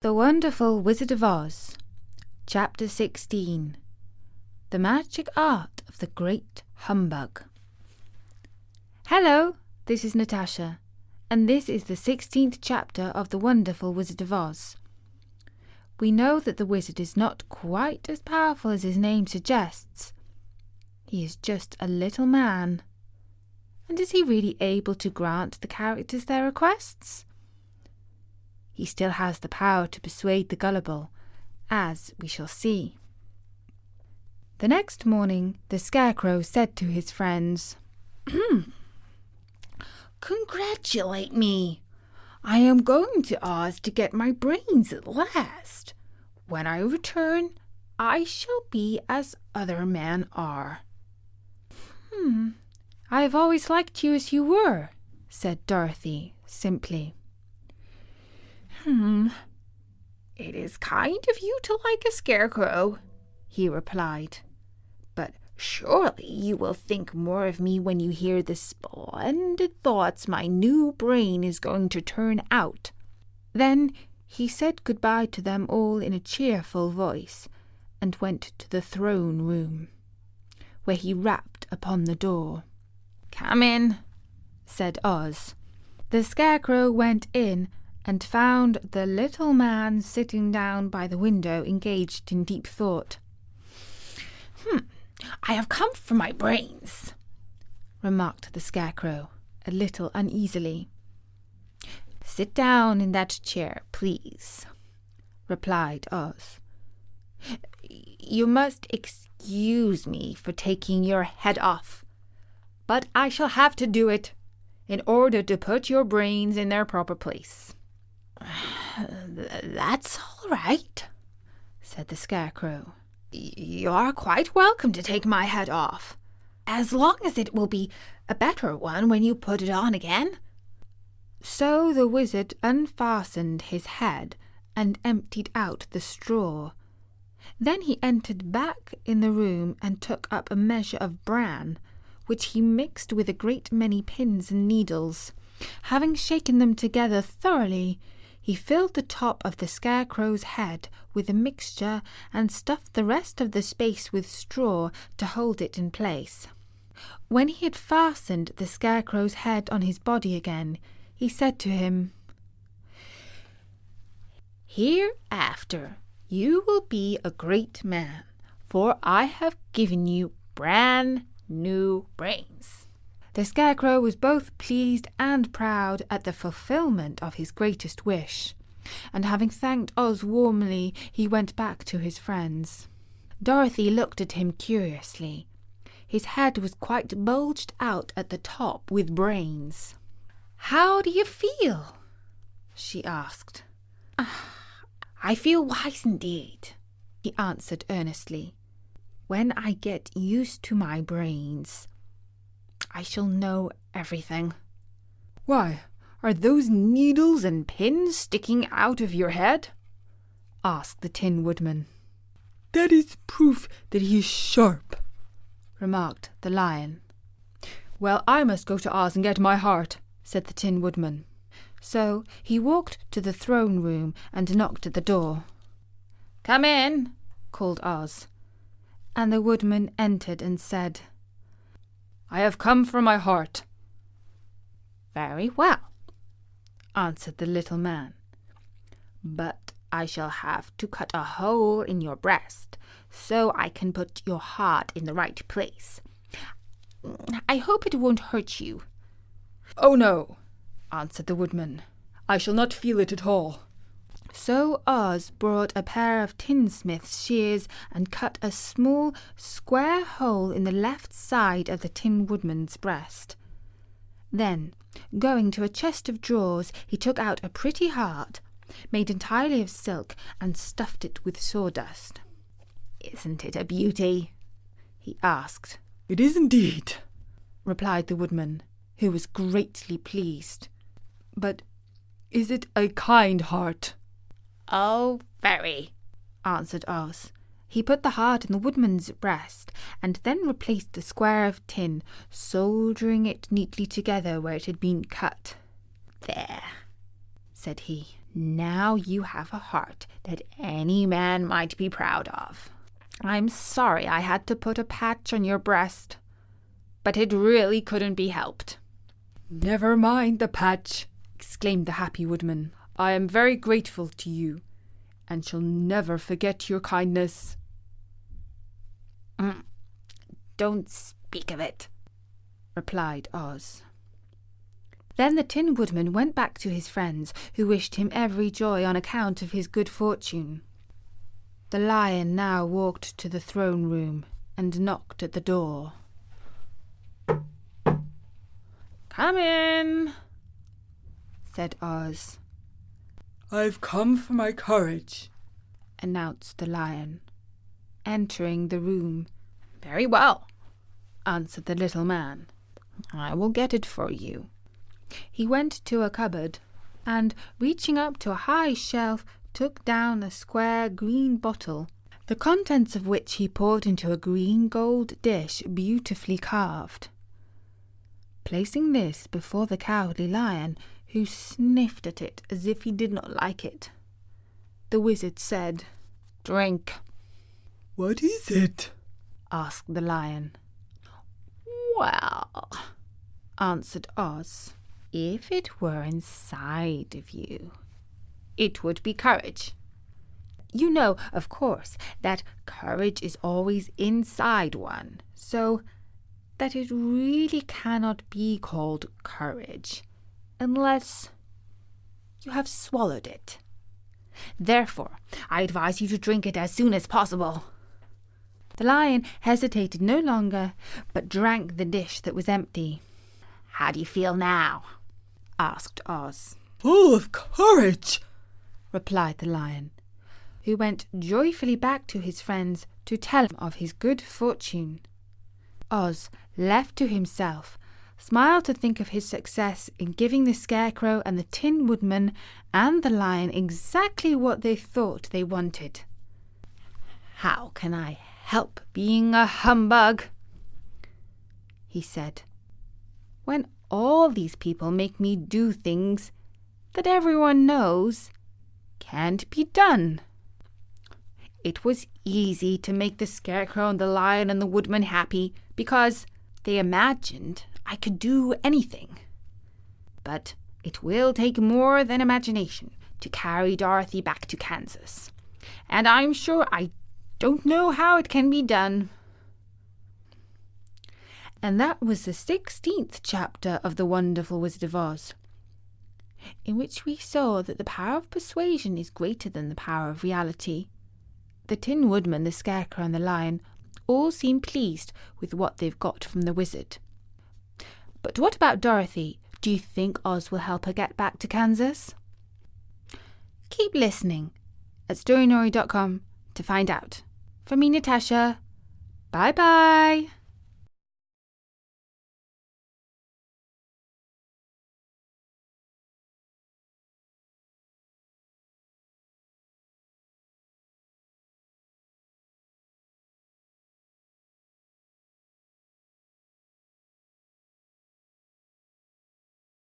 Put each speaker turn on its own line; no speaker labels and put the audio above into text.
The Wonderful Wizard of Oz, Chapter 16. The Magic Art of the Great Humbug. Hello, this is Natasha, and this is the 16th chapter of The Wonderful Wizard of Oz. We know that the wizard is not quite as powerful as his name suggests. He is just a little man. And is he really able to grant the characters their requests? He still has the power to persuade the gullible, as we shall see. The next morning, the Scarecrow said to his friends,
"Congratulate me. I am going to Oz to get my brains at last. When I return, I shall be as other men are."
I have always liked you as you were, said Dorothy simply.
It is kind of you to like a scarecrow," he replied. "But surely you will think more of me when you hear the splendid thoughts my new brain is going to turn out."
Then he said goodbye to them all in a cheerful voice and went to the throne room, where he rapped upon the door.
"Come in,"
said Oz. The Scarecrow went in and found the little man sitting down by the window engaged in deep thought.
"I have come for my brains,"
remarked the Scarecrow, a little uneasily.
"Sit down in that chair, please," replied Oz. "You must excuse me for taking your head off, but I shall have to do it in order to put your brains in their proper place." "That's all right," said the Scarecrow. "You are quite welcome to take my head off, as long as it will be a better one when you put it on again."
So the wizard unfastened his head and emptied out the straw. Then he entered back in the room and took up a measure of bran, which he mixed with a great many pins and needles. Having shaken them together thoroughly, he filled the top of the Scarecrow's head with the mixture and stuffed the rest of the space with straw to hold it in place. When he had fastened the Scarecrow's head on his body again, he said to him, "Hereafter you will be a great man, for I have given you brand new brains." The Scarecrow was both pleased and proud at the fulfillment of his greatest wish, and having thanked Oz warmly, he went back to his friends. Dorothy looked at him curiously. His head was quite bulged out at the top with brains. "How do you feel?" she asked.
"I feel wise indeed,"
he answered earnestly. "When I get used to my brains, I shall know everything."
"Why, are those needles and pins sticking out of your head?"
asked the Tin Woodman.
"That is proof that he is sharp,"
remarked the Lion.
"Well, I must go to Oz and get my heart," said the Tin Woodman.
So he walked to the throne room and knocked at the door.
"Come in,"
called Oz, and the Woodman entered and said,
"I have come for my heart."
"Very well," answered the little man, "but I shall have to cut a hole in your breast so I can put your heart in the right place. I hope it won't hurt you."
"Oh no," answered the Woodman. "I shall not feel it at all."
So Oz brought a pair of tinsmith's shears and cut a small, square hole in the left side of the Tin Woodman's breast. Then, going to a chest of drawers, he took out a pretty heart, made entirely of silk, and stuffed it with sawdust.
"Isn't it a beauty?"
he asked.
"It is indeed,"
replied the Woodman, who was greatly pleased.
"But is it a kind heart?"
"Oh, very,"
answered Oz. He put the heart in the Woodman's breast and then replaced the square of tin, soldering it neatly together where it had been cut.
"There,"
said he.
Now you have a heart that any man might be proud of. I'm sorry I had to put a patch on your breast, but it really couldn't be helped."
"Never mind the patch," exclaimed the happy woodman. "I am very grateful to you, and shall never forget your kindness."
"Don't speak of it," replied Oz.
Then the Tin Woodman went back to his friends, who wished him every joy on account of his good fortune. The Lion now walked to the throne room and knocked at the door.
"Come in," said Oz.
"I've come for my courage,"
announced the Lion, entering the room.
"Very well," answered the little man. "I will get it for you."
He went to a cupboard and, reaching up to a high shelf, took down a square green bottle, the contents of which he poured into a green gold dish beautifully carved. Placing this before the Cowardly Lion, who sniffed at it as if he did not like it, the wizard said,
"Drink."
"What is it?"
asked the Lion.
"Well," answered Oz, "if it were inside of you, it would be courage. You know, of course, that courage is always inside one, so that it really cannot be called courage unless you have swallowed it. Therefore, I advise you to drink it as soon as possible."
The Lion hesitated no longer, but drank the dish that was empty.
"How do you feel now?" asked Oz.
"Full of courage,"
replied the Lion, who went joyfully back to his friends to tell him of his good fortune. Oz, left to himself, smiled to think of his success in giving the Scarecrow and the Tin Woodman and the Lion exactly what they thought they wanted.
"How can I help being a humbug?" he said, "when all these people make me do things that everyone knows can't be done. It was easy to make the Scarecrow and the Lion and the Woodman happy because they imagined I could do anything. But it will take more than imagination to carry Dorothy back to Kansas, and I'm sure I don't know how it can be done."
And that was the 16th chapter of The Wonderful Wizard of Oz, in which we saw that the power of persuasion is greater than the power of reality. The Tin Woodman, the Scarecrow, and the Lion all seem pleased with what they've got from the wizard. But what about Dorothy? Do you think Oz will help her get back to Kansas? Keep listening at storynori.com to find out. From me, Natasha. Bye-bye.